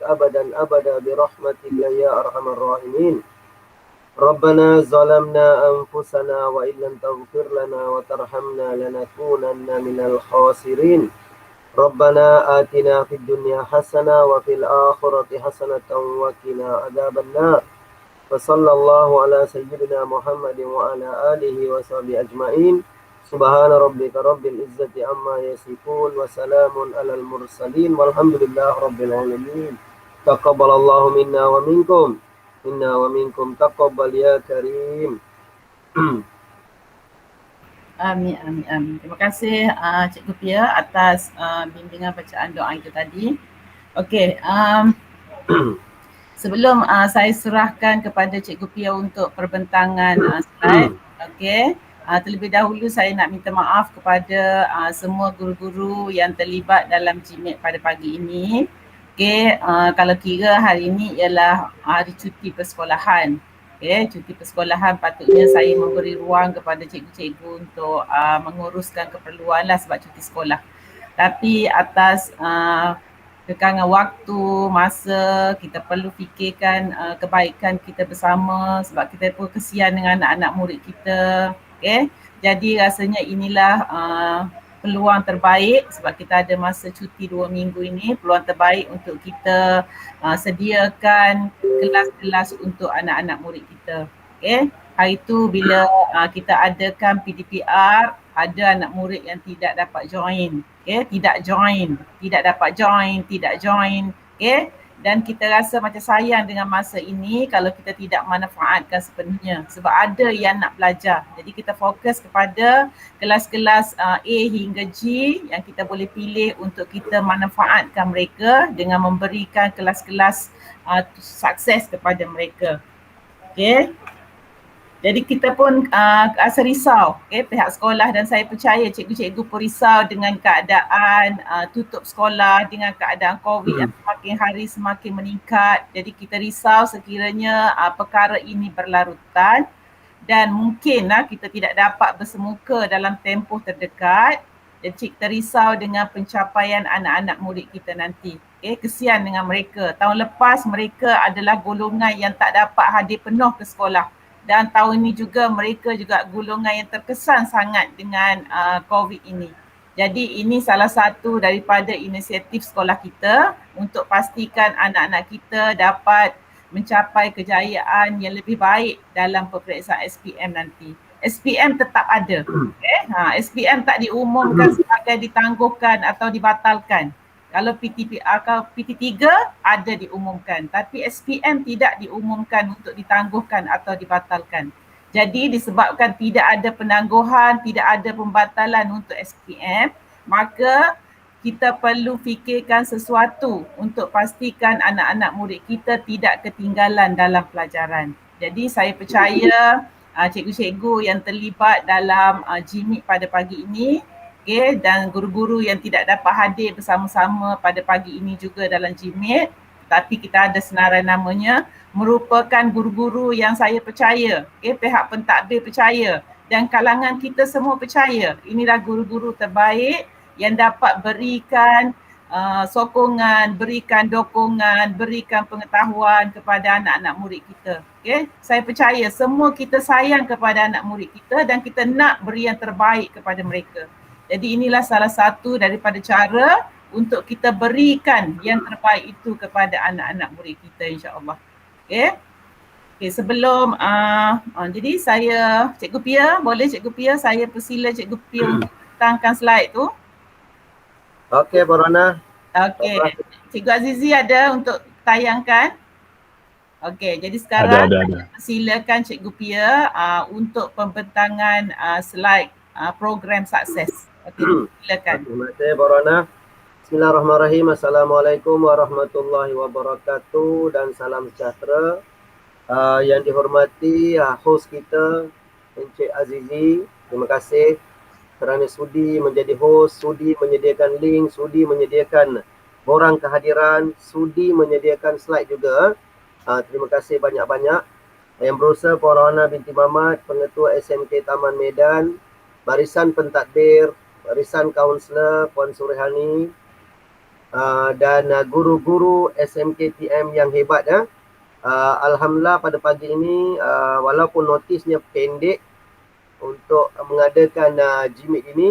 أبدا أبدا برحمتك يا أرحم الراحمين. ربنا ظلمنا أنفسنا وإن لم تغفر لنا وترحمنا لنكونن من الخاسرين. ربنا آتنا في الدنيا حسنة وفي الآخرة حسنة وقنا عذاب النار. وصلى الله على سيدنا محمد وعلى آله وصحبه أجمعين. سبحان ربك رب العزة عما يصفون وسلام على المرسلين والحمد لله رب العالمين. تقبل الله منا ومنكم. Inna wa minkum taqabbal ya karim. Amin, amin, amin. Terima kasih Cikgu Pia atas bimbingan bacaan doa itu tadi. Okey, sebelum saya serahkan kepada Cikgu Pia untuk perbentangan slide, okey. Terlebih dahulu saya nak minta maaf kepada semua guru-guru yang terlibat dalam JIMIT pada pagi ini. Okey, kalau kira hari ini ialah hari cuti persekolahan. Okey, cuti persekolahan patutnya saya memberi ruang kepada cikgu-cikgu untuk menguruskan keperluan lah sebab cuti sekolah. Tapi atas kekangan waktu, masa, kita perlu fikirkan kebaikan kita bersama sebab kita pun kesian dengan anak-anak murid kita. Okay? Jadi rasanya inilah peluang terbaik sebab kita ada masa cuti 2 minggu ini, peluang terbaik untuk kita sediakan kelas-kelas untuk anak-anak murid kita. Okay? Hari itu bila kita adakan PDPR, ada anak murid yang tidak dapat join. Okay? Tidak dapat join. Okay? Dan kita rasa macam sayang dengan masa ini kalau kita tidak manfaatkan sepenuhnya sebab ada yang nak belajar. Jadi kita fokus kepada kelas-kelas A hingga G yang kita boleh pilih untuk kita manfaatkan mereka dengan memberikan kelas-kelas sukses kepada mereka. Okay. Jadi kita pun rasa risau, pihak sekolah dan saya percaya cikgu-cikgu pun risau dengan keadaan tutup sekolah, dengan keadaan COVID yang semakin hari semakin meningkat. Jadi kita risau sekiranya perkara ini berlarutan dan mungkinlah kita tidak dapat bersemuka dalam tempoh terdekat. Jadi kita risau dengan pencapaian anak-anak murid kita nanti. Kesian dengan mereka. Tahun lepas mereka adalah golongan yang tak dapat hadir penuh ke sekolah. Dan tahun ini juga mereka juga golongan yang terkesan sangat dengan COVID ini. Jadi ini salah satu daripada inisiatif sekolah kita untuk pastikan anak-anak kita dapat mencapai kejayaan yang lebih baik dalam peperiksaan SPM nanti. SPM tetap ada. SPM tak diumumkan sebagai ditangguhkan atau dibatalkan. Kalau PT3 ada diumumkan, tapi SPM tidak diumumkan untuk ditangguhkan atau dibatalkan. Jadi disebabkan tidak ada penangguhan, tidak ada pembatalan untuk SPM, maka kita perlu fikirkan sesuatu untuk pastikan anak-anak murid kita tidak ketinggalan dalam pelajaran. Jadi saya percaya cikgu-cikgu yang terlibat dalam JIMIT pada pagi ini, dan guru-guru yang tidak dapat hadir bersama-sama pada pagi ini juga dalam JIMIT, tapi kita ada senarai namanya, merupakan guru-guru yang saya percaya, pihak pentadbir percaya dan kalangan kita semua percaya inilah guru-guru terbaik yang dapat berikan sokongan, berikan dokongan, berikan pengetahuan kepada anak-anak murid kita. Saya percaya semua kita sayang kepada anak murid kita dan kita nak beri yang terbaik kepada mereka. Jadi inilah salah satu daripada cara untuk kita berikan yang terbaik itu kepada anak-anak murid kita, insya-Allah. Okay, sebelum jadi saya Cikgu Pia, boleh Cikgu Pia saya persila Cikgu Pia untuk tangkan slide tu. Okey, Borona. Okey. Cikgu Azizi ada untuk tayangkan. Okey, jadi sekarang ada. Silakan Cikgu Pia untuk pembentangan slide program sukses. Okey, silakan. Terima kasih Borona. Bismillahirrahmanirrahim. Assalamualaikum warahmatullahi wabarakatuh dan salam sejahtera. Yang dihormati host kita Encik Azizi, terima kasih kerana sudi menjadi host, sudi menyediakan link, sudi menyediakan borang kehadiran, sudi menyediakan slide juga. Terima kasih banyak-banyak. Yang berusaha Puan Rana binti Mamat, Pengetua SMK Taman Medan, Barisan Pentadbir, Barisan Kaunselor Puan Surihani, dan guru-guru SMKTM yang hebat ya. Alhamdulillah pada pagi ini walaupun notisnya pendek untuk mengadakan JIMIT ini,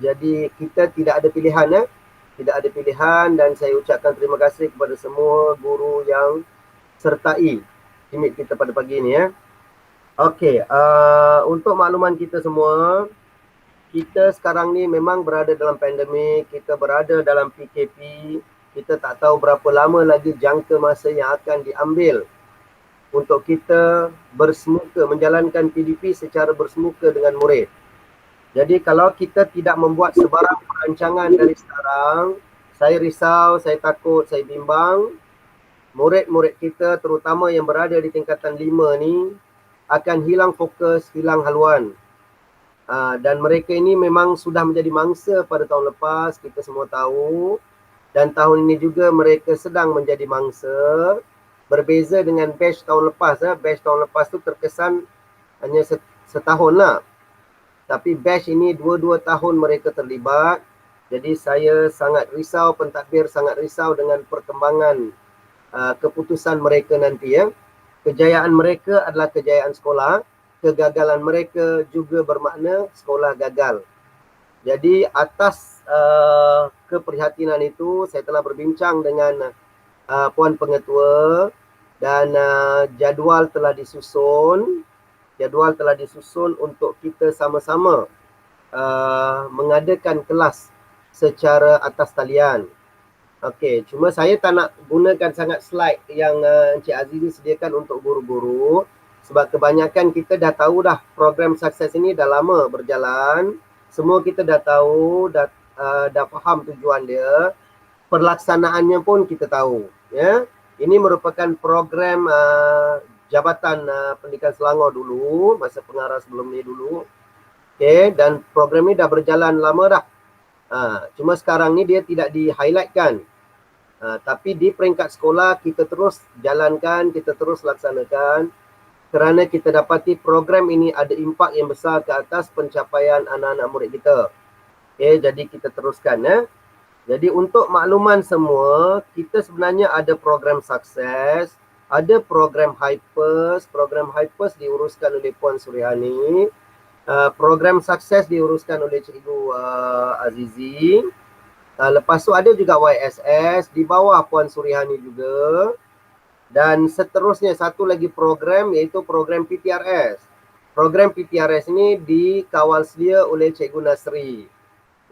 jadi kita tidak ada pilihan ya. Tidak ada pilihan, dan saya ucapkan terima kasih kepada semua guru yang sertai JIMIT kita pada pagi ini ya. Okey, untuk makluman kita semua, kita sekarang ni memang berada dalam pandemik, kita berada dalam PKP, kita tak tahu berapa lama lagi jangka masa yang akan diambil untuk kita bersemuka, menjalankan PDP secara bersemuka dengan murid. Jadi kalau kita tidak membuat sebarang perancangan dari sekarang, saya risau, saya takut, saya bimbang, murid-murid kita terutama yang berada di tingkatan 5 ni akan hilang fokus, hilang haluan. Dan mereka ini memang sudah menjadi mangsa pada tahun lepas, kita semua tahu. Dan tahun ini juga mereka sedang menjadi mangsa. Berbeza dengan batch tahun lepas. Batch tahun lepas tu terkesan hanya setahun lah. Tapi batch ini 2 tahun mereka terlibat. Jadi saya sangat risau, pentadbir sangat risau dengan perkembangan keputusan mereka nanti ya. Kejayaan mereka adalah kejayaan sekolah. Kegagalan mereka juga bermakna sekolah gagal. Jadi atas keprihatinan itu, saya telah berbincang dengan Puan Pengetua dan jadual telah disusun. Jadual telah disusun untuk kita sama-sama mengadakan kelas secara atas talian. Okey, cuma saya tak nak gunakan sangat slide yang Encik Azizi sediakan untuk guru-guru. Sebab kebanyakan kita dah tahu dah program sukses ini dah lama berjalan. Semua kita dah tahu, dah faham tujuan dia. Pelaksanaannya pun kita tahu. Ya, ini merupakan program Jabatan Pendidikan Selangor dulu, masa pengarah sebelum ni dulu. Okay, dan program ni dah berjalan lama dah. Cuma sekarang ni dia tidak di-highlightkan. Tapi di peringkat sekolah kita terus jalankan, kita terus laksanakan. Kerana kita dapati program ini ada impak yang besar ke atas pencapaian anak-anak murid kita. Okay, jadi kita teruskan ya. Jadi untuk makluman semua, kita sebenarnya ada program sukses, ada program Hypers. Program Hypers diuruskan oleh Puan Surihani. Program sukses diuruskan oleh Cikgu Azizi. Lepas tu ada juga YSS di bawah Puan Surihani juga. Dan seterusnya satu lagi program iaitu program PTRS. Program PTRS ini dikawal sedia oleh Cikgu Nasri.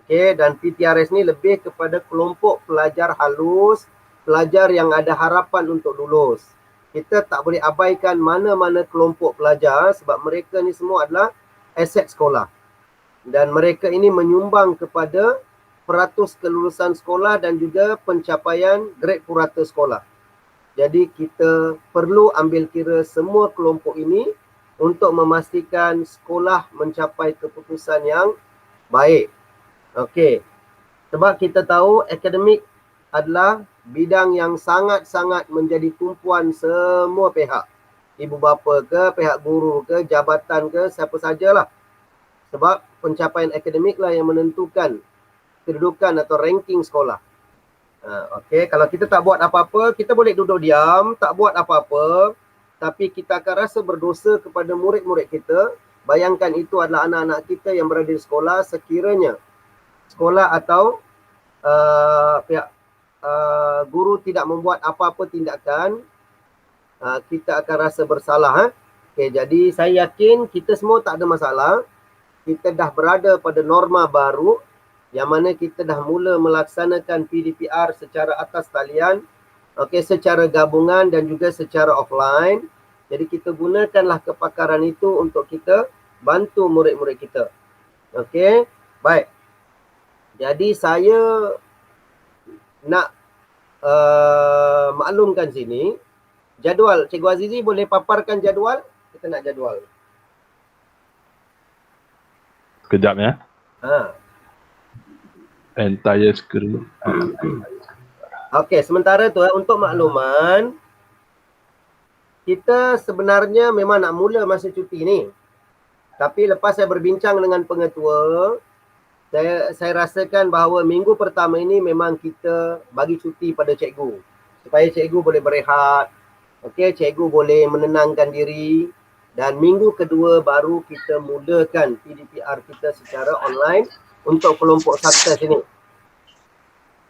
Okey, dan PTRS ni lebih kepada kelompok pelajar halus, pelajar yang ada harapan untuk lulus. Kita tak boleh abaikan mana-mana kelompok pelajar sebab mereka ni semua adalah aset sekolah. Dan mereka ini menyumbang kepada peratus kelulusan sekolah dan juga pencapaian grade purata sekolah. Jadi kita perlu ambil kira semua kelompok ini untuk memastikan sekolah mencapai keputusan yang baik. Okey. Sebab kita tahu akademik adalah bidang yang sangat-sangat menjadi tumpuan semua pihak. Ibu bapa ke, pihak guru ke, jabatan ke, siapa sajalah. Sebab pencapaian akademik lah yang menentukan kedudukan atau ranking sekolah. Okey, kalau kita tak buat apa-apa, kita boleh duduk diam, tak buat apa-apa, tapi kita akan rasa berdosa kepada murid-murid kita. Bayangkan itu adalah anak-anak kita yang berada di sekolah, sekiranya sekolah atau pihak guru tidak membuat apa-apa tindakan, kita akan rasa bersalah. Okey, jadi saya yakin kita semua tak ada masalah. Kita dah berada pada norma baru yang mana kita dah mula melaksanakan PDPR secara atas talian, okey, secara gabungan dan juga secara offline. Jadi kita gunakanlah kepakaran itu untuk kita bantu murid-murid kita. Okey, baik. Jadi saya nak maklumkan sini jadual. Cikgu Azizi boleh paparkan jadual? Kita nak jadual. Sekejap ya. Entire screen. Okey, sementara tu untuk makluman, kita sebenarnya memang nak mula masa cuti ni. Tapi lepas saya berbincang dengan pengetua, saya rasakan bahawa minggu pertama ini memang kita bagi cuti pada cikgu supaya cikgu boleh berehat, okey, cikgu boleh menenangkan diri, dan minggu kedua baru kita mulakan PDPR kita secara online untuk kelompok sukses ini.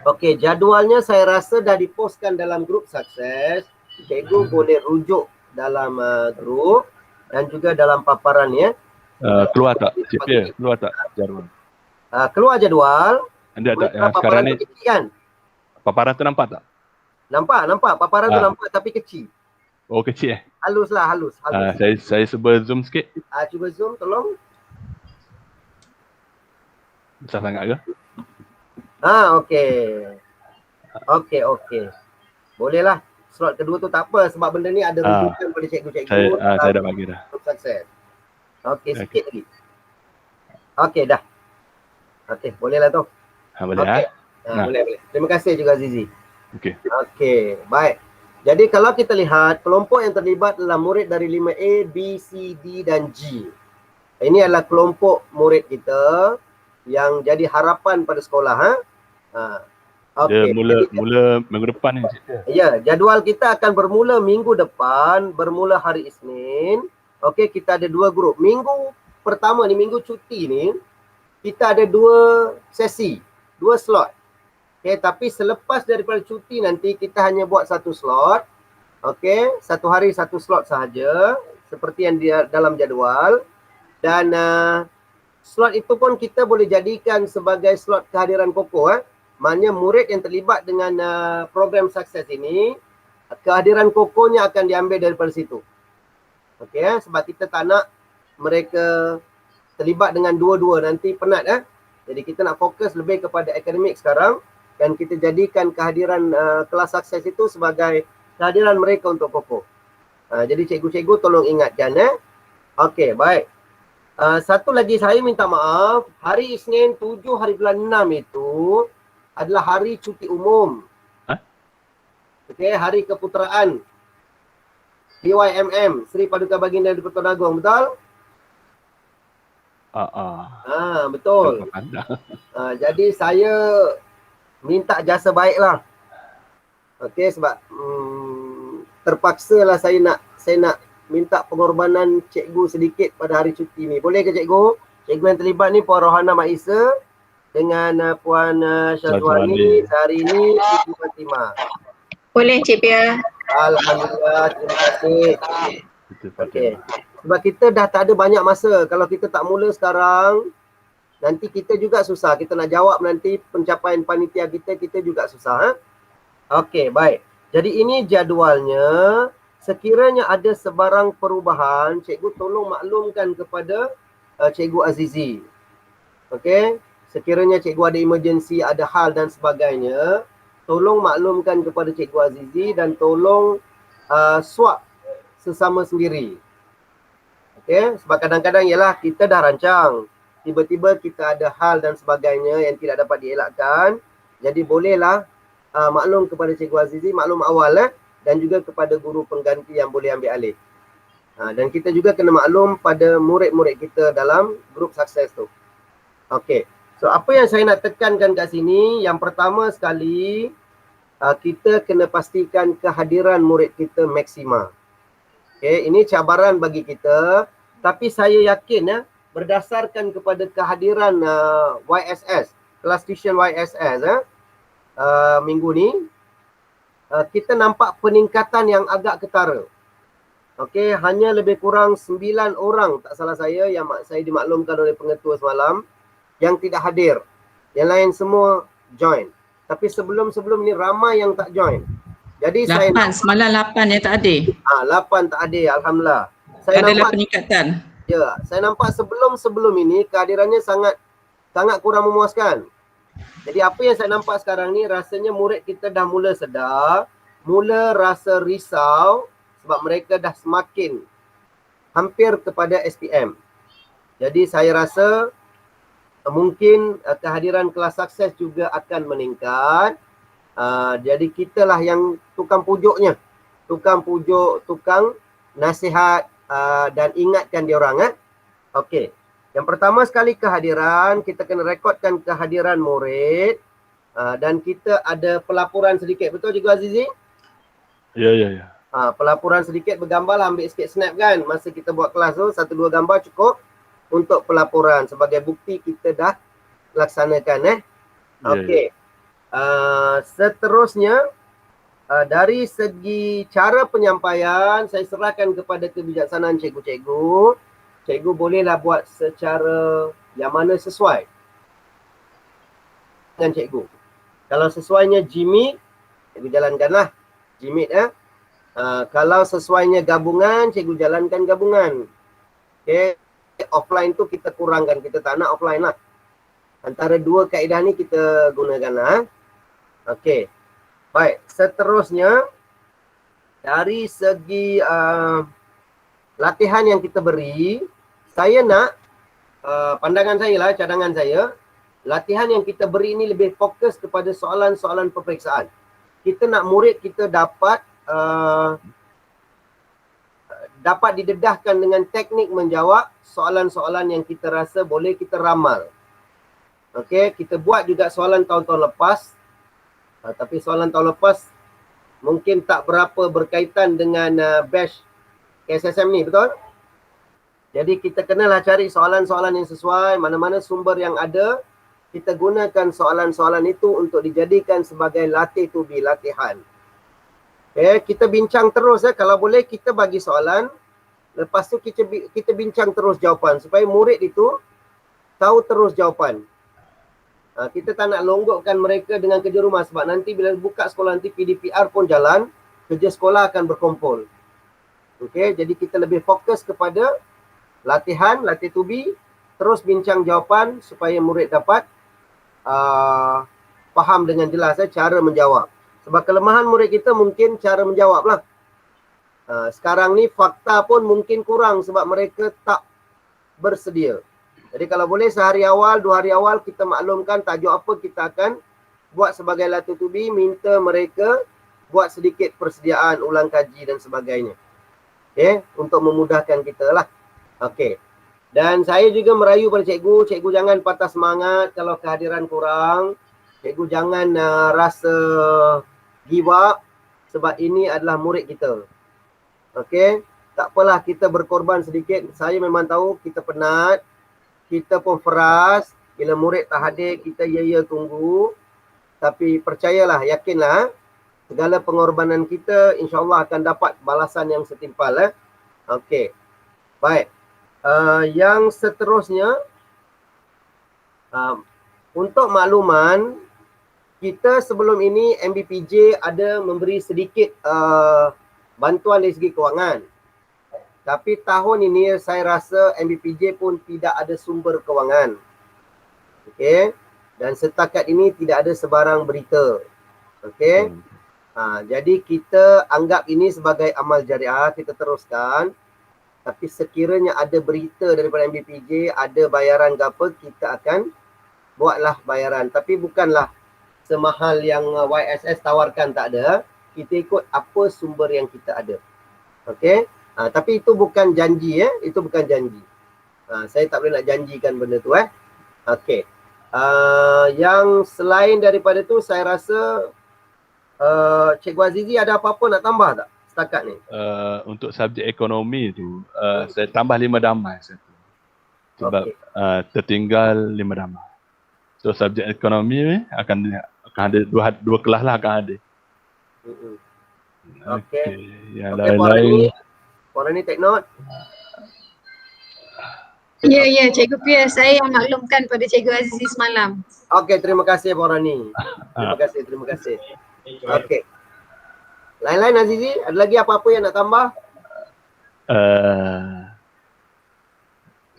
Okey, jadualnya saya rasa dah dipostkan dalam grup sukses. Cikgu boleh rujuk dalam grup dan juga dalam paparan ya. Keluar tak? CPA, keluar tak jadual? Keluar jadual. Ada tak? Yang paparan sekarang ni tu kecil kan? paparan tu nampak tak? Nampak. Paparan tu nampak tapi kecil. Oh, kecil Halus lah, halus. Saya cuba zoom sikit. Cuba zoom, tolong. Besar sangat ke? Okey. Boleh lah. Slot kedua tu tak apa sebab benda ni ada rujukan pada cikgu-cikgu. Saya dah bagi dah. Sukses. Okey, sikit lagi. Okey, dah. Okey, boleh lah tu. Boleh Boleh. Terima kasih juga Azizi. Okey, baik. Jadi kalau kita lihat kelompok yang terlibat adalah murid dari 5A, B, C, D dan G. Ini adalah kelompok murid kita yang jadi harapan pada sekolah. Dia mula minggu depan ni. Ya, jadual kita akan bermula minggu depan, bermula hari Isnin. Okey, kita ada 2 grup. Minggu pertama ni, minggu cuti ni, kita ada 2 sesi, 2 slot. Okey, tapi selepas daripada cuti nanti kita hanya buat 1 slot. Okey, 1 hari 1 slot sahaja seperti yang dia dalam jadual. Dan slot itu pun kita boleh jadikan sebagai slot kehadiran Koko. Maknanya murid yang terlibat dengan program sukses ini, kehadiran Kokonya akan diambil daripada situ. Okey, sebab kita tak nak mereka terlibat dengan dua-dua, nanti penat. Jadi kita nak fokus lebih kepada akademik sekarang dan kita jadikan kehadiran kelas sukses itu sebagai kehadiran mereka untuk Koko. Jadi cikgu-cikgu tolong ingatkan. Okey, baik. Satu lagi saya minta maaf, hari Isnin 7 hari bulan 6 itu adalah hari cuti umum. Okey, hari keputeraan DYMM, Sri Paduka Baginda di Pertuan Agong, betul? Betul. Jadi saya minta jasa baiklah. Okey, sebab terpaksalah saya nak minta pengorbanan cikgu sedikit pada hari cuti ni. Boleh ke cikgu? Cikgu yang terlibat ni Puan Rohana Mak Isa dengan Puan Syazwani, Syahrini, Siti Fatimah. Boleh Cik Pia. Alhamdulillah, terima kasih. Okey. Sebab kita dah tak ada banyak masa. Kalau kita tak mula sekarang, nanti kita juga susah. Kita nak jawab nanti pencapaian panitia kita juga susah. Okey, baik. Jadi ini jadualnya. Sekiranya ada sebarang perubahan, cikgu tolong maklumkan kepada Cikgu Azizi. Okey. Sekiranya cikgu ada emergency, ada hal dan sebagainya, tolong maklumkan kepada Cikgu Azizi dan tolong swap sesama sendiri. Okey, sebab kadang-kadang ialah kita dah rancang, tiba-tiba kita ada hal dan sebagainya yang tidak dapat dielakkan. Jadi bolehlah maklum kepada Cikgu Azizi, maklum awal dan juga kepada guru pengganti yang boleh ambil alih. Dan kita juga kena maklum pada murid-murid kita dalam grup sukses tu. Okey. So apa yang saya nak tekankan kat sini, yang pertama sekali, kita kena pastikan kehadiran murid kita maksima. Okay, ini cabaran bagi kita, tapi saya yakin berdasarkan kepada kehadiran YSS, kelas tuition YSS minggu ni, kita nampak peningkatan yang agak ketara. Okey, hanya lebih kurang 9 orang, tak salah saya, yang saya dimaklumkan oleh pengetua semalam, yang tidak hadir. Yang lain semua join. Tapi sebelum-sebelum ni ramai yang tak join. Jadi 8, semalam 8 yang tak hadir. 8 tak hadir, alhamdulillah. Saya Adalah nampak peningkatan. Ya, saya nampak sebelum ini kehadirannya sangat kurang memuaskan. Jadi apa yang saya nampak sekarang ni, rasanya murid kita dah mula sedar, mula rasa risau sebab mereka dah semakin hampir kepada SPM. Jadi saya rasa mungkin kehadiran kelas sukses juga akan meningkat. Jadi kitalah yang tukang pujuknya. Tukang pujuk, tukang nasihat dan ingatkan dia orang. Okey. Yang pertama sekali kehadiran, kita kena rekodkan kehadiran murid dan kita ada pelaporan sedikit. Betul Cikgu Azizi? Ya. Pelaporan sedikit bergambar lah, ambil sikit snap kan. Masa kita buat kelas tu, 1-2 gambar cukup untuk pelaporan. Sebagai bukti kita dah laksanakan. Okey. Seterusnya, dari segi cara penyampaian, saya serahkan kepada kebijaksanaan cikgu-cikgu. Cikgu bolehlah buat secara yang mana sesuai dengan cikgu. Kalau sesuainya Jimmy, cikgu jalankanlah Jimmy kalau sesuainya gabungan, cikgu jalankan gabungan. Okay. Offline tu kita kurangkan, kita tak nak offline lah. Antara dua kaedah ni kita gunakan lah. Okey. Baik, seterusnya dari segi latihan yang kita beri, saya nak pandangan saya lah, cadangan saya, latihan yang kita beri ini lebih fokus kepada soalan-soalan peperiksaan. Kita nak murid kita dapat didedahkan dengan teknik menjawab soalan-soalan yang kita rasa boleh kita ramal. Okey, kita buat juga soalan tahun-tahun lepas. Tapi soalan tahun lepas mungkin tak berapa berkaitan dengan batch KSSM ni, betul? Jadi kita kenalah cari soalan-soalan yang sesuai, mana-mana sumber yang ada, kita gunakan soalan-soalan itu untuk dijadikan sebagai latih to be, latihan. Okay, kita bincang terus kalau boleh kita bagi soalan, lepas tu kita bincang terus jawapan supaya murid itu tahu terus jawapan. Kita tak nak longgokkan mereka dengan kerja rumah sebab nanti bila buka sekolah nanti PDPR pun jalan, kerja sekolah akan berkumpul. Okay, jadi kita lebih fokus kepada latihan, latih to be, terus bincang jawapan supaya murid dapat faham dengan jelas cara menjawab. Sebab kelemahan murid kita mungkin cara menjawab lah. Sekarang ni fakta pun mungkin kurang sebab mereka tak bersedia. Jadi kalau boleh sehari awal, 2 hari awal kita maklumkan tajuk apa kita akan buat sebagai latih to be, minta mereka buat sedikit persediaan, ulang kaji dan sebagainya. Okay, untuk memudahkan kita lah. Okey. Dan saya juga merayu pada cikgu, cikgu jangan patah semangat kalau kehadiran kurang. Cikgu jangan rasa give up sebab ini adalah murid kita. Okey, tak apalah kita berkorban sedikit. Saya memang tahu kita penat. Kita pun feras bila murid tak hadir, kita ya tunggu. Tapi percayalah, yakinlah segala pengorbanan kita insya-Allah akan dapat balasan yang setimpal. Okey. Baik. Yang seterusnya, untuk makluman, kita sebelum ini MBPJ ada memberi sedikit bantuan dari segi kewangan. Tapi tahun ini saya rasa MBPJ pun tidak ada sumber kewangan. Okey. Dan setakat ini tidak ada sebarang berita. Okey. Jadi kita anggap ini sebagai amal jariah, kita teruskan. Tapi sekiranya ada berita daripada MBPJ, ada bayaran ke apa, kita akan buatlah bayaran. Tapi bukanlah semahal yang YSS tawarkan, tak ada. Kita ikut apa sumber yang kita ada. Okey. Tapi itu bukan janji, itu bukan janji. Saya tak boleh nak janjikan benda tu. Okey. Yang selain daripada tu, saya rasa Cikgu Azizi ada apa-apa nak tambah tak setakat ni? Untuk subjek ekonomi tu, saya tambah 5 damai sebab tertinggal 5 damai. So subjek ekonomi ni akan ada dua kelas lah akan ada. Okey. Yang lain-lain. Korang ni take note. Ya, Cikgu Pia, saya yang maklumkan pada Cikgu Azizi semalam. Okey, terima kasih Puan Rani. Terima kasih. Okey. Lain-lain Azizi, ada lagi apa-apa yang nak tambah?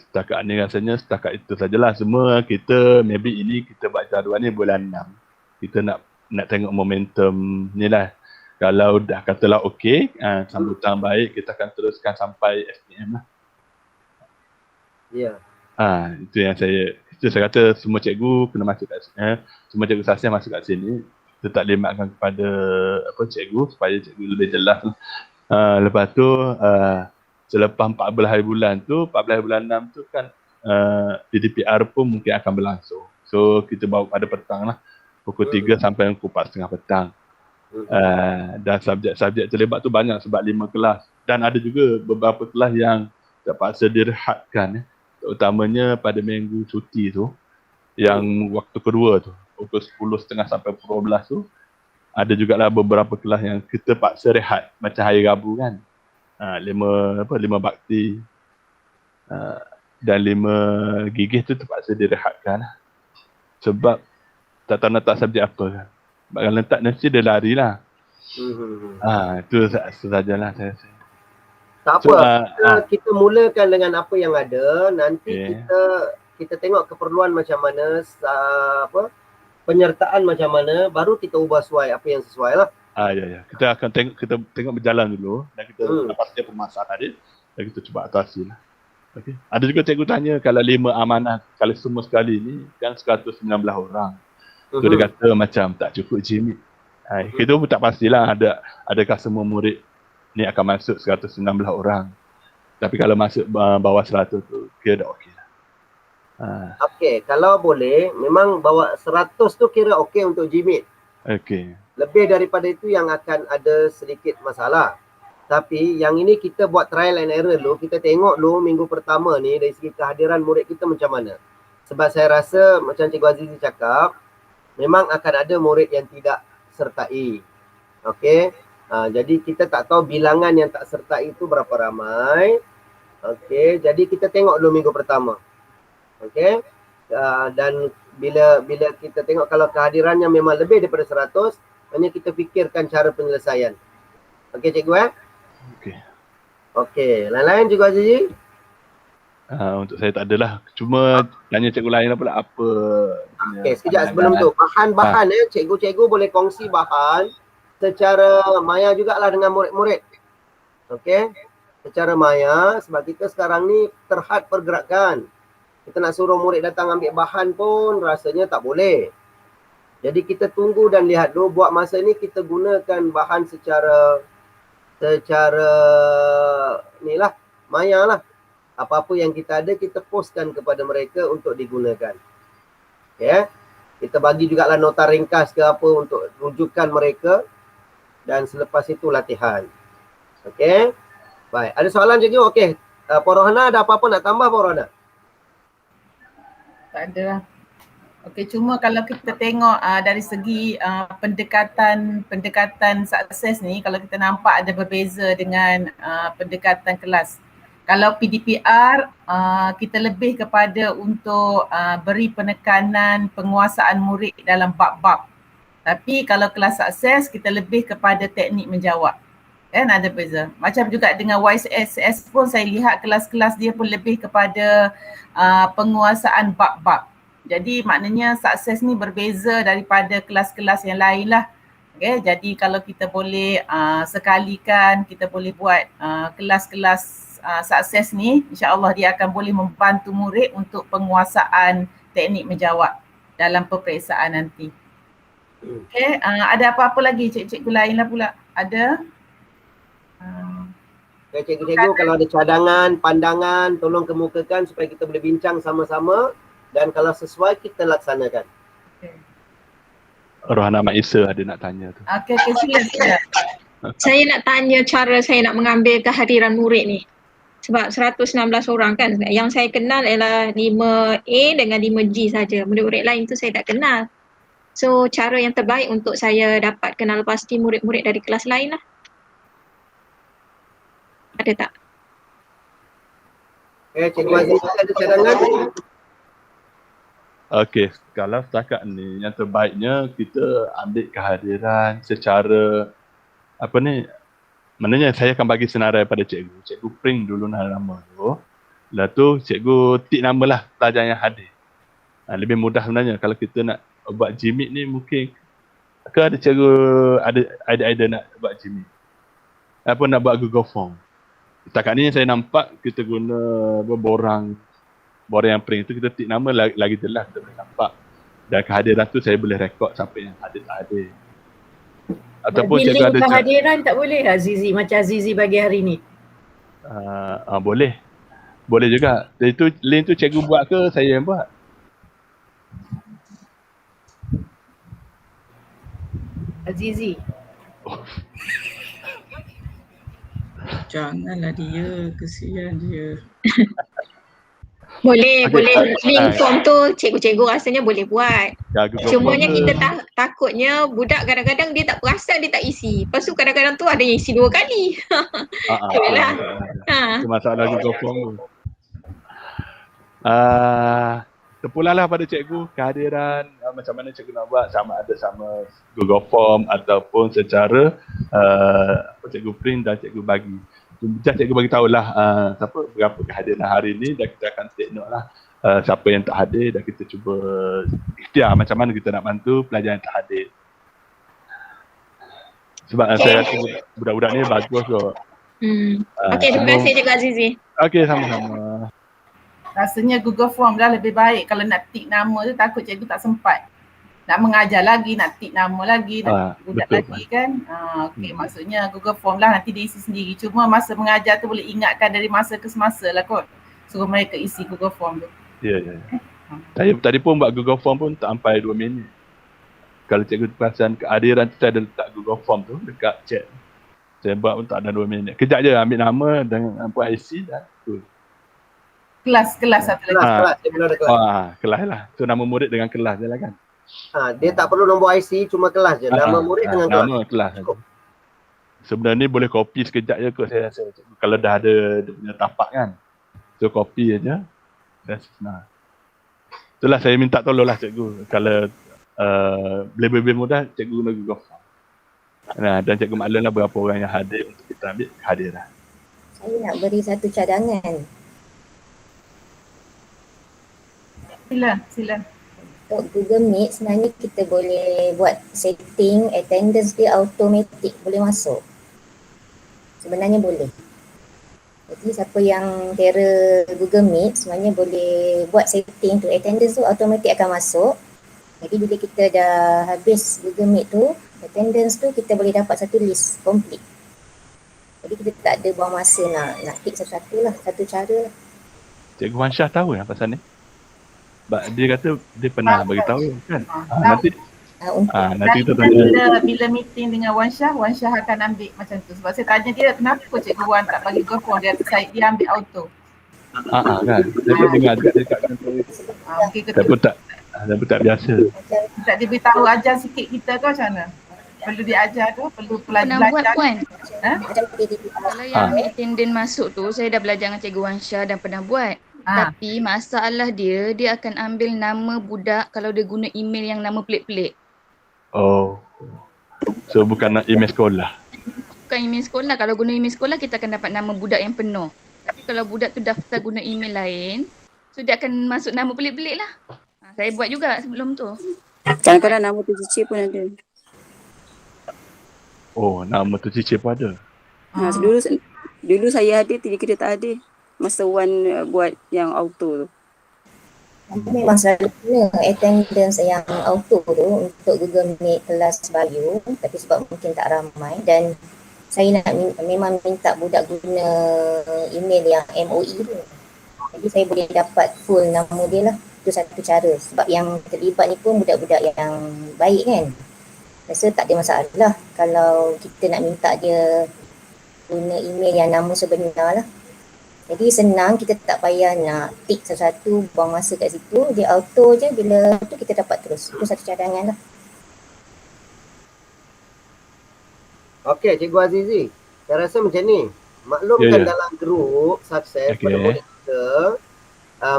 Setakat ni rasanya setakat itu sajalah semua. Kita maybe ini kita buat jadual ni bulan 6. Kita nak tengok momentum ni lah. Kalau dah katalah okey, sambutan baik, kita akan teruskan sampai SPM lah. Ya. Itu yang saya kata semua cikgu kena masuk kat sini. Semua cikgu sasnya masuk kat sini. Kita tak limatkan kepada cikgu supaya cikgu lebih jelas. Lepas tu selepas 14 hari bulan tu, 14 hari bulan 6 tu kan DDPR pun mungkin akan berlangsung. So kita bawa pada petang lah, pukul 3 sampai pukul 4:30 petang. Dan subjek-subjek terlibat tu banyak sebab 5 kelas. Dan ada juga beberapa kelas yang terpaksa direhatkan. Terutamanya pada minggu cuti tu, yang waktu kedua tu, pukul 10:30 sampai pukul 12 tu, ada jugalah beberapa kelas yang kita paksa rehat macam hari Rabu kan. 5 bakti dan 5 gigih tu terpaksa direhatkan lah. Sebab tak tahu nak letak subjek apa kan. Sebab kalau letak nanti dia lari lah. Itu sajalah saya rasa. Tak apa, kita mulakan dengan apa yang ada. Nanti kita tengok keperluan macam mana, penyertaan macam mana, baru kita ubah sesuai apa yang sesuai lah. Ya. Kita akan tengok berjalan dulu dan kita pastikan permasalahan dia dan kita cuba atasi lah. Okay. Ada juga cikgu tanya kalau 5 amanah, kalau semua sekali ni kan 119 orang. So dia kata macam tak cukup jimit. Kita pun tak pastilah adakah semua murid ni akan masuk 119 orang. Tapi kalau masuk bawah 100 tu kira dah okey lah. Okey, kalau boleh memang bawah 100 tu kira okey untuk jimit. Okey. Lebih daripada itu yang akan ada sedikit masalah. Tapi yang ini kita buat trial and error dulu. Kita tengok dulu minggu pertama ni dari segi kehadiran murid kita macam mana. Sebab saya rasa macam Cikgu Azizi cakap, memang akan ada murid yang tidak sertai. Okey. Jadi kita tak tahu bilangan yang tak sertai itu berapa ramai. Okey. Jadi kita tengok dulu minggu pertama. Okey. Dan bila kita tengok kalau kehadirannya memang lebih daripada 100, hanya kita fikirkan cara penyelesaian. Okey cikgu Okey. Lain-lain Cikgu Azizi? Untuk saya tak adalah. Cuma tanya cikgu lain pula apa. Okey, sekejap sebelum tu. Bahan-bahan cikgu-cikgu boleh kongsi bahan secara maya jugalah dengan murid-murid. Okey. Secara maya sebab kita sekarang ni terhad pergerakan. Kita nak suruh murid datang ambil bahan pun rasanya tak boleh. Jadi kita tunggu dan lihat dulu, buat masa ni kita gunakan bahan secara ni lah, maya lah. Apa-apa yang kita ada kita postkan kepada mereka untuk digunakan. Ya. Kita bagi jugalah nota ringkas ke apa untuk rujukan mereka dan selepas itu latihan. Okey. Baik, ada soalan cikgu? Okey. Puan Rohana ada apa-apa nak tambah Puan Rohana? Tak ada lah. Okey, cuma kalau kita tengok dari segi pendekatan sukses ni, kalau kita nampak ada berbeza dengan pendekatan kelas. Kalau PDPR, kita lebih kepada untuk beri penekanan penguasaan murid dalam bab-bab. Tapi kalau kelas sukses, kita lebih kepada teknik menjawab. Kan ada beza. Macam juga dengan YSS pun saya lihat kelas-kelas dia pun lebih kepada penguasaan bab-bab. Jadi maknanya sukses ni berbeza daripada kelas-kelas yang lain lah. Okay, jadi kalau kita boleh sekalikan kita boleh buat kelas-kelas sukses ni, insya-Allah dia akan boleh membantu murid untuk penguasaan teknik menjawab dalam peperiksaan nanti. Okay, ada apa-apa lagi cikgu lain lah pula? Ada? Okay, cikgu-cikgu kalau ada cadangan, pandangan tolong kemukakan supaya kita boleh bincang sama-sama. Dan kalau sesuai kita laksanakan. Okay. Rohana Mak Isa ada nak tanya tu. Okey, sila. Saya nak tanya cara saya nak mengambil kehadiran murid ni. Sebab 119 orang kan. Yang saya kenal ialah 5A dengan 5G saja. Murid-murid lain tu saya tak kenal. So cara yang terbaik untuk saya dapat kenal pasti murid-murid dari kelas lain lah. Ada tak? Cikgu Aziz ada cadangan? Okey, kalau setakat ni yang terbaiknya kita ambil kehadiran secara maknanya saya akan bagi senarai pada cikgu. Cikgu print dulu nama tu. Lepas tu cikgu tik nama lah pelajar yang hadir. Lebih mudah sebenarnya kalau kita nak buat jimit ni mungkin ada cikgu ada idea nak buat jimit. Apa nak buat Google Form. Setakat ni saya nampak kita guna borang yang print tu kita tik nama lagi jelas kita boleh nampak. Dan kehadiran tu saya boleh rekod siapa yang hadir tak hadir. Ataupun bagi link kehadiran tak boleh lah Zizi macam Zizi bagi hari ni? Boleh. Boleh juga. Itu link tu cikgu buat ke saya yang buat? Azizi. Janganlah dia, kesian dia. Boleh, Okey, boleh link form tu cikgu-cikgu rasanya boleh buat. Ya, Google Cumanya Form kita ke? takutnya budak kadang-kadang dia tak perasan dia tak isi. Lepas tu kadang-kadang tu ada yang isi 2 kali. Itulah. Ha. Itu masalah Google Form tu. Terpulanglah pada cikgu kehadiran, macam mana cikgu nak buat, sama ada sama Google Form ataupun secara cikgu print dan cikgu bagi. Just cikgu bagi tahulah siapa berapa kehadiran hari ni, dan kita akan take note lah siapa yang tak hadir, dan kita cuba ikhtiar macam mana kita nak bantu pelajar yang tak hadir. Sebab saya rasa budak-budak ni bagus kot. Okey, terima kasih Cikgu Azizi. Okey, sama-sama. Rasanya Google Form dah lebih baik. Kalau nak tik nama tu takut cikgu tak sempat. Nak mengajar lagi, nak tik nama lagi, nak budak lagi kan. Okey, maksudnya Google Form lah nanti dia isi sendiri. Cuma masa mengajar tu boleh ingatkan dari masa ke semasa lah kot. Suruh mereka isi Google Form tu. Ya. Saya tadi pun buat Google Form pun tak sampai 2 minit. Kalau cikgu perasan kehadiran tu, saya ada letak Google Form tu dekat chat. Saya buat pun tak ada 2 minit. Kejap je ambil nama dan buat IC dah. Tu. Kelas satu lagi. Kelas, dia bilang ada kelas. Kelas lah. So nama murid dengan kelas je lah kan. Dia tak perlu nombor IC, cuma kelas je. Nama murid dengan kelas. Nama kelas. Sebenarnya boleh copy sekejap je kot saya rasa. Kalau dah ada dia punya tapak kan. So copy aja. Dah senang. Itulah saya minta tolonglah cikgu. Kalau lebih mudah, cikgu guna Google Form. Dan cikgu maklumlah berapa orang yang hadir untuk kita ambil kehadiran. Saya nak beri satu cadangan. Sila. Untuk Google Meet sebenarnya kita boleh buat setting attendance dia automatic boleh masuk. Sebenarnya boleh. Jadi siapa yang kira Google Meet sebenarnya boleh buat setting tu attendance tu automatic akan masuk. Jadi bila kita dah habis Google Meet tu, attendance tu kita boleh dapat satu list complete. Jadi kita tak ada buang masa nak tick satu-satu lah, satu cara lah. Cikgu Wansyah tahu yang pasal ni? Sebab dia kata dia pernah bagi tahu kan. Nanti kita tanya. Bila meeting dengan Wansyah akan ambil macam tu. Sebab saya tanya dia kenapa Cikgu Wan tak bagi Google Form, dia ambil auto. Kan. Saya pun dengar juga dekat kantor. Saya pun tak biasa. Tak dia beritahu ajar sikit kita ke macam mana? Perlu diajar ke? Perlu Pernah buat belajar? Puan. Kalau yang ambil attendant masuk tu, saya dah belajar dengan Cikgu Wansyah dan pernah buat. Tapi masalah dia akan ambil nama budak kalau dia guna email yang nama pelik-pelik. Oh. So bukan email sekolah. Bukan email sekolah. Kalau guna email sekolah, kita akan dapat nama budak yang penuh. Tapi kalau budak tu daftar guna email lain, so dia akan masuk nama pelik-pelik lah. Saya buat juga sebelum tu. Kadang-kadang nama tu Cici pun ada. Oh, nama tu Cici pun ada. Dulu saya ada, tiga kita tak ada. Masa Wan buat yang auto tu. Memang selalu guna attendance yang auto tu untuk Google Meet kelas bio, tapi sebab mungkin tak ramai dan saya memang minta budak guna email yang MOE tu. Jadi saya boleh dapat full nama dia lah. Itu satu cara. Sebab yang terlibat ni pun budak-budak yang baik kan. Rasa tak ada masalah kalau kita nak minta dia guna email yang nama sebenar lah. Jadi senang, kita tak payah nak tick satu-satu, buang masa kat situ. Dia auto je, bila tu kita dapat terus. Itu satu cadangan lah. Okey, Cikgu Azizi. Saya rasa macam ni. Maklumkan dalam grup sukses pada murid kita,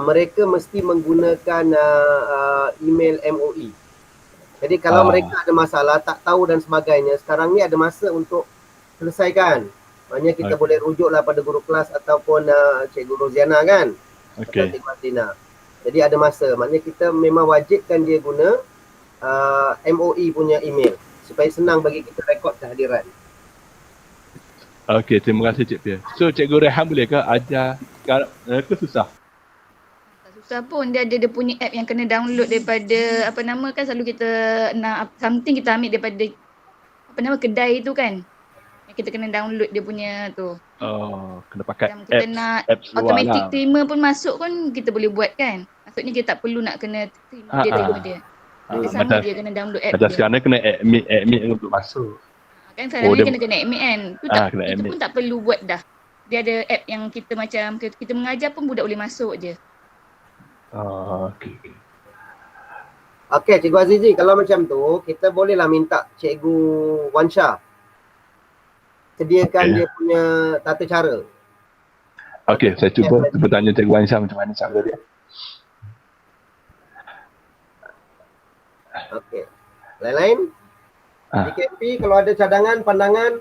mereka mesti menggunakan email MOE. Jadi kalau mereka ada masalah, tak tahu dan sebagainya, sekarang ni ada masa untuk selesaikan. Maknanya kita boleh rujuklah pada guru kelas ataupun Cikgu Roziana kan. Atau Cikgu Martina. Jadi ada masa. Maknanya kita memang wajibkan dia guna MOE punya email. Supaya senang bagi kita rekod kehadiran. Okey, terima kasih Cik Pia. So Cikgu Rehan boleh ke ajar ke susah? Tak susah pun. Dia punya app yang kena download daripada selalu kita nak something kita ambil daripada kedai tu kan. Kita kena download dia punya tu. Oh, kena pakai Macam kita nak apps luar automatic lah. terima pun masuk pun kita boleh buat kan. Maksudnya kita tak perlu nak kena terima dia. Dia sama Macam, dia kena download app macam dia. sekarang ni kena admit untuk masuk. Kan sekarang dia- ni kena admit kan. Tu Ah, tak, kena kita admit. pun tak perlu buat dah. Dia ada app yang kita macam kita mengajar pun budak boleh masuk je. Okay. Okey, Cikgu Azizi, kalau macam tu, kita bolehlah minta Cikgu Wansha sediakan dia punya tata cara. Okey, saya cuba tanya Cikgu Ansha macam mana cara dia. Okey. Lain-lain? DKP kalau ada cadangan, pandangan?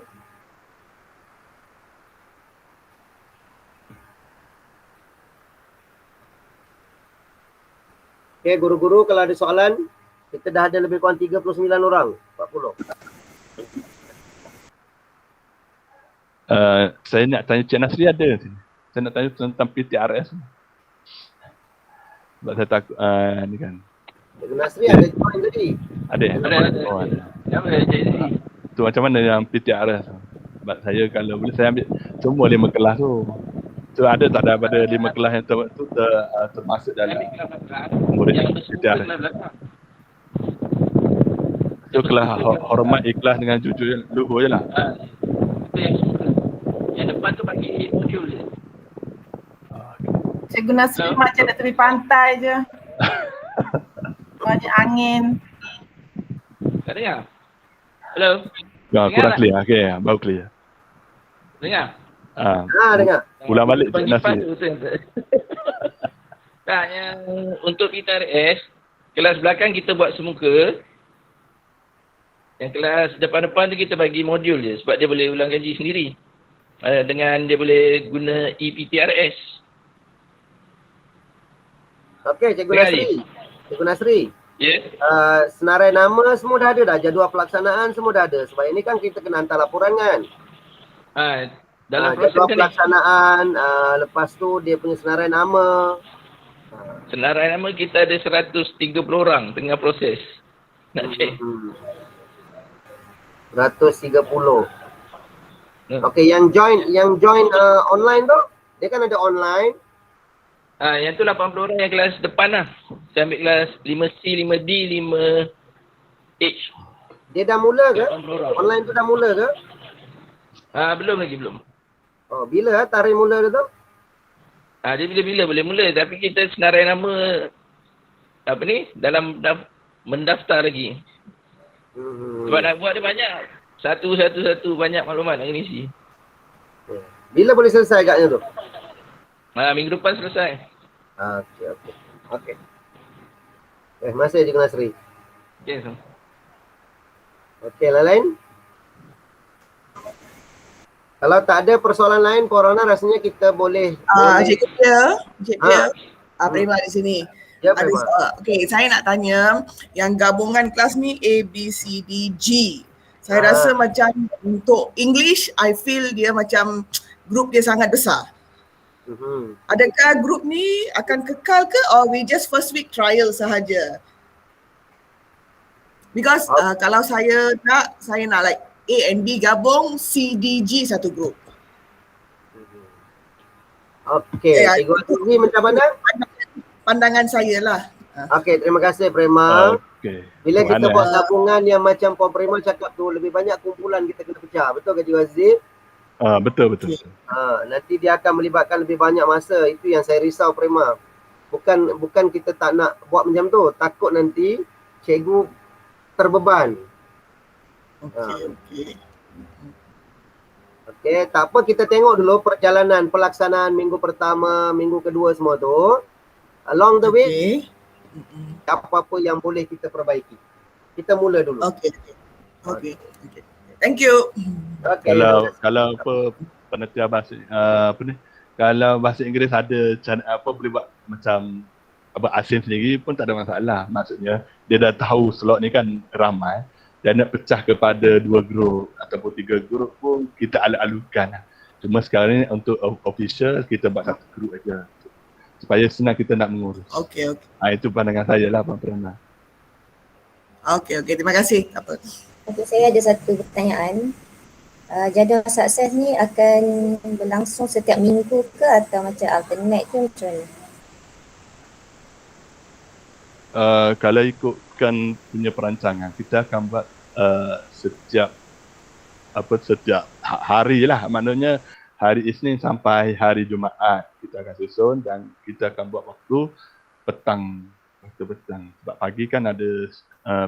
Okey, guru-guru kalau ada soalan, kita dah ada lebih kurang 39 orang, 40. Saya nak tanya Cik Nasri ada sini. Saya nak tanya tentang PTRS. Sebab saya takut ni kan. Cikgu Nasri ada join tadi. Ada. Oh, ada. Tu macam mana yang PTRS? Sebab saya kalau boleh saya ambil semua 5 kelas tu. Tu ada tak ada pada 5 kelas yang termasuk dalam murid PTRS? Tu kelas hormat, ikhlas dengan jujur luhur je lah. Yang depan tu bagi modul je. Cikgu Nasri macam nak tepi pantai je. Banyak angin. Tak dengar? Hello? Kurang clear. Okey, baru clear. Dengar? Dengar. Ulang balik Cik Nasri. Tak, yang untuk PTRS, kelas belakang kita buat semuka. Yang kelas depan-depan tu kita bagi modul je sebab dia boleh ulang kaji sendiri. Dengan dia boleh guna ePTRS. Okey, Cikgu Nasri. Cikgu Nasri. Ya. Senarai nama semua dah ada dah, jadual pelaksanaan semua dah ada. Sebab ini kan kita kena hantar laporan kan. Dalam proses jadual kan pelaksanaan, lepas tu dia punya senarai nama. Senarai nama kita ada 130 orang tengah proses. Nak check. 130. Okey, yang join online tu, dia kan ada online. Yang tu 80 orang yang kelas depan lah. Saya ambil kelas 5C, 5D, 5H. Dia dah mula ke? 80 orang. Online tu dah mula ke? Belum lagi, belum. Oh, bila tarikh mula dia tu? Dia bila-bila boleh mula. Tapi kita senarai nama dalam mendaftar lagi. Sebab nak buat dia banyak. Satu banyak maklumat nak isi. Bila boleh selesai agaknya tu? Minggu depan selesai. Okey. Terima kasih Cikgu Nasri. Okey, lain? Kalau tak ada persoalan lain corona, rasanya kita boleh Cikgu Pia, Prima di sini. Ya, Ada Prima. okey, saya nak tanya yang gabungan kelas ni A, B, C, D, G. Saya rasa macam untuk English, I feel dia macam grup dia sangat besar. Adakah grup ni akan kekal ke or we just first week trial sahaja? Because kalau saya nak like A and B gabung, C, D, G satu grup. Okey, Cikgu Azizi macam mana? Pandangan saya lah. Okey, terima kasih Prema. Okey. Bila kita buat gabungan yang macam Puan Prema cakap tu, lebih banyak kumpulan kita kena pecah. Betul ke Cikgu Aziz? Betul. Nanti dia akan melibatkan lebih banyak masa. Itu yang saya risau Prema. Bukan kita tak nak buat macam tu. Takut nanti cikgu terbeban. Okey, tak apa, kita tengok dulu perjalanan pelaksanaan minggu pertama, minggu kedua semua tu. Along the way, apa-apa yang boleh kita perbaiki. Kita mula dulu. Okey. Thank you. Okay. Kalau penelitian bahasa kalau bahasa Inggeris ada boleh buat macam asing sendiri pun tak ada masalah. Maksudnya dia dah tahu slot ni kan ramai dan nak pecah kepada 2 grup ataupun 3 grup pun kita alur-alurkan. Cuma sekarang ni untuk official kita buat satu grup aja supaya senang kita nak mengurus. Okey. Itu pandangan saya lah Puan Prema. Okey, terima kasih. Okey, saya ada satu pertanyaan. jadual sukses ni akan berlangsung setiap minggu ke atau macam alternate ke macam mana? Kalau ikutkan punya perancangan, kita akan buat setiap hari lah, maknanya hari Isnin sampai hari Jumaat kita akan susun, dan kita akan buat waktu petang. Sebab pagi kan ada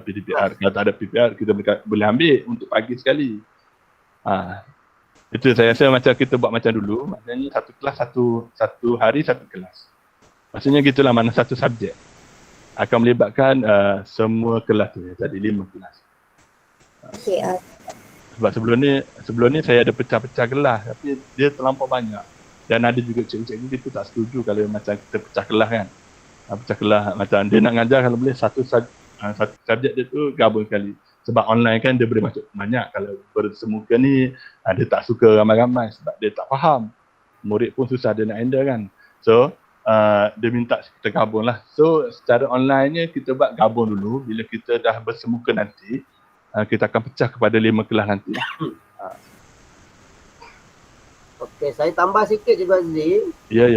PDPR. Kalau tak ada PDPR, kita boleh ambil untuk pagi sekali. Itu saya rasa macam kita buat macam dulu, maknanya satu kelas satu hari satu kelas. Maksudnya gitulah, mana satu subjek akan melibatkan semua kelas tu. Tadi 5 kelas. Okey. Sebab sebelum ni saya ada pecah-pecah kelas, tapi dia terlampau banyak. Dan ada juga cikgu-cikgu kita tak setuju kalau macam kita pecah kelas kan. Pecah kelas macam dia nak ngajar, kalau boleh satu subjek dia tu gabung sekali. Sebab online kan dia boleh masuk banyak. Kalau bersemuka ni dia tak suka ramai-ramai sebab dia tak faham. Murid pun susah dia nak handle kan. So dia minta kita gabung lah. So secara online ni kita buat gabung dulu. Bila kita dah bersemuka nanti, kita akan pecah kepada 5 kelas nanti. Okey, saya tambah sikit je Azli. Ya.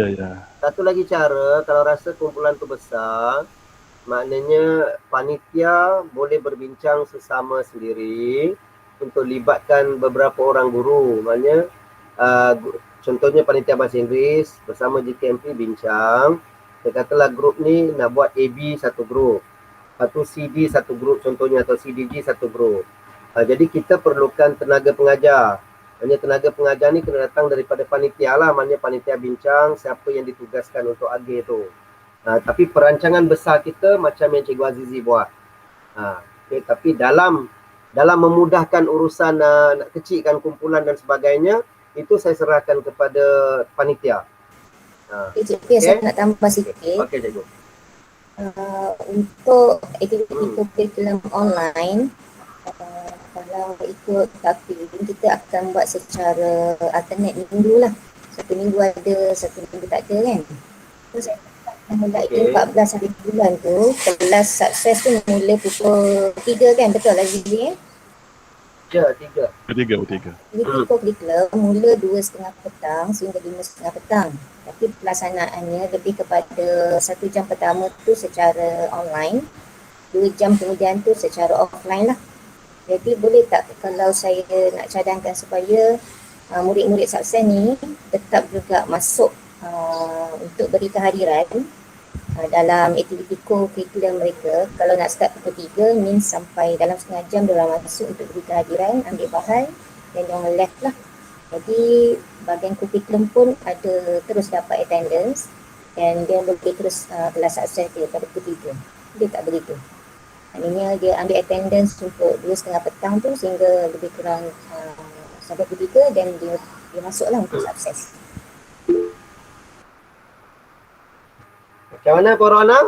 Satu lagi cara, kalau rasa kumpulan tu besar, maknanya panitia boleh berbincang sesama sendiri untuk libatkan beberapa orang guru. Maknanya contohnya panitia bahasa Inggeris bersama JKMP bincang. Katakanlah grup ni nak buat AB satu grup, atau CD satu grup contohnya, atau CDG satu grup. Jadi kita perlukan tenaga pengajar. Maknanya tenaga pengajar ni kena datang daripada panitia lah. Maknanya panitia bincang siapa yang ditugaskan untuk AG tu. Tapi perancangan besar kita macam yang Cikgu Azizi buat. Okay, tapi dalam memudahkan urusan nak kecilkan kumpulan dan sebagainya, itu saya serahkan kepada panitia. Okay, saya nak tambah sikit. Okey Cikgu. Untuk aktiviti kurikulum online, kalau ikut takvim, kita akan buat secara alternate minggu lah. Satu minggu ada, satu minggu tak ada kan. So saya mulai 14 hari bulan tu, kelas sukses tu mula pukul 3 kan, betul Azizi? Ya, 3. 3. Jadi kurikulum mula 2.30 petang sehingga 5.30 petang. Tapi pelaksanaannya lebih kepada 1 jam pertama tu secara online, 2 jam kemudian tu secara offline lah. Jadi boleh tak kalau saya nak cadangkan supaya murid-murid sukses ni tetap juga masuk untuk beri kehadiran dalam aktiviti kurikulum mereka. Kalau nak start pukul 3 means sampai dalam setengah jam dia orang masuk untuk beri kehadiran, ambil bahan dan dia orang left lah. Jadi bahagian kurikulum pun ada terus dapat attendance dan dia boleh terus kelas sukses dia pada pukul 3. Dia tak begitu. Maknanya dia ambil attendance untuk 2.30 petang tu sehingga lebih kurang sampai pukul 3 dan dia masuklah untuk sukses. Macam mana Corona?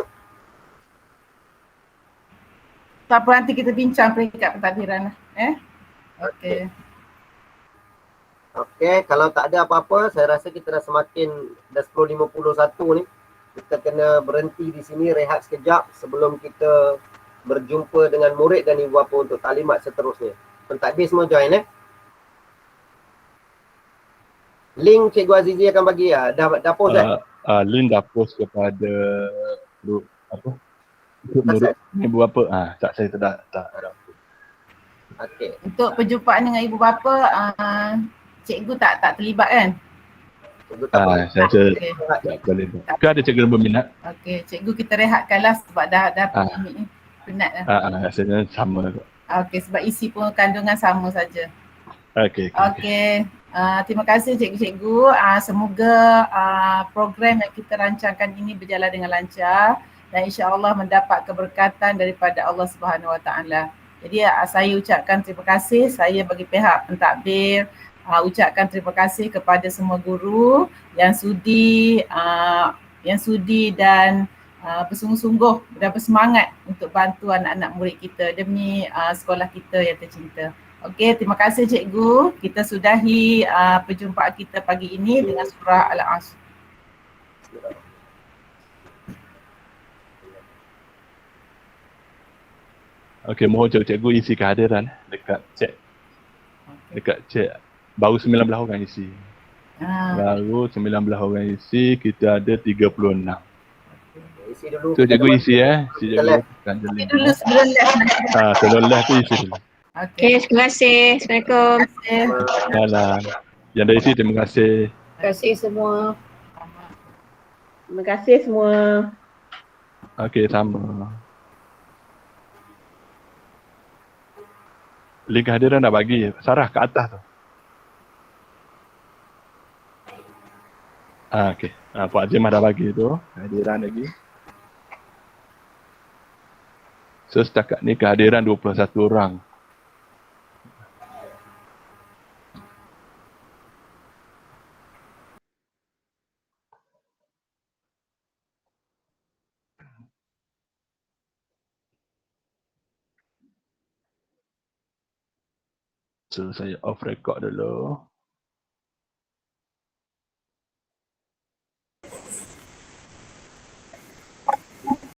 Tak apa, nanti kita bincang peringkat pentadbiran lah. Okey, kalau tak ada apa-apa, saya rasa kita dah 10.51 ni. Kita kena berhenti di sini, rehat sekejap sebelum kita berjumpa dengan murid dan ibu bapa untuk taklimat seterusnya. Pentadbir semua join Link Cikgu Azizi akan bagi dah post link dah post kepada grup murid ibu bapa. Saya tak ada. Okey. Untuk perjumpaan dengan ibu bapa, cikgu tak terlibat kan? Saya rasa tak boleh. Kan ada cikgu berminat. Okey, cikgu kita rehatkanlah sebab dah penat lah. Rasanya sama. Okey, sebab isi pun kandungan sama saja. Okey. Terima kasih cikgu-cikgu. Semoga program yang kita rancangkan ini berjalan dengan lancar dan insya-Allah mendapat keberkatan daripada Allah Subhanahu Wa Taala. Jadi saya ucapkan terima kasih, saya bagi pihak pentadbir ucapkan terima kasih kepada semua guru yang sudi dan bersungguh-sungguh dan bersemangat untuk bantu anak-anak murid kita demi sekolah kita yang tercinta. Okey, terima kasih cikgu. Kita sudahi perjumpaan kita pagi ini dengan surah Al-Asr. Okey, mohon cikgu isi kehadiran dekat chat. baru 19 orang isi. Baru 19 orang isi, kita ada 36. Isi dulu. So cikgu isi isi dulu. Isi dulu sebelum live. Sebelum live tu isi dulu. Okey, terima kasih. Assalamualaikum. Salam. Yang dah isi terima kasih. Terima kasih semua. Terima kasih semua. Okey, sama. Link kehadiran dah bagi. Sarah ke atas tu. Okey. Puan Azimah dah bagi tu. Kehadiran lagi. So setakat ni kehadiran 21 orang. So saya off record dulu.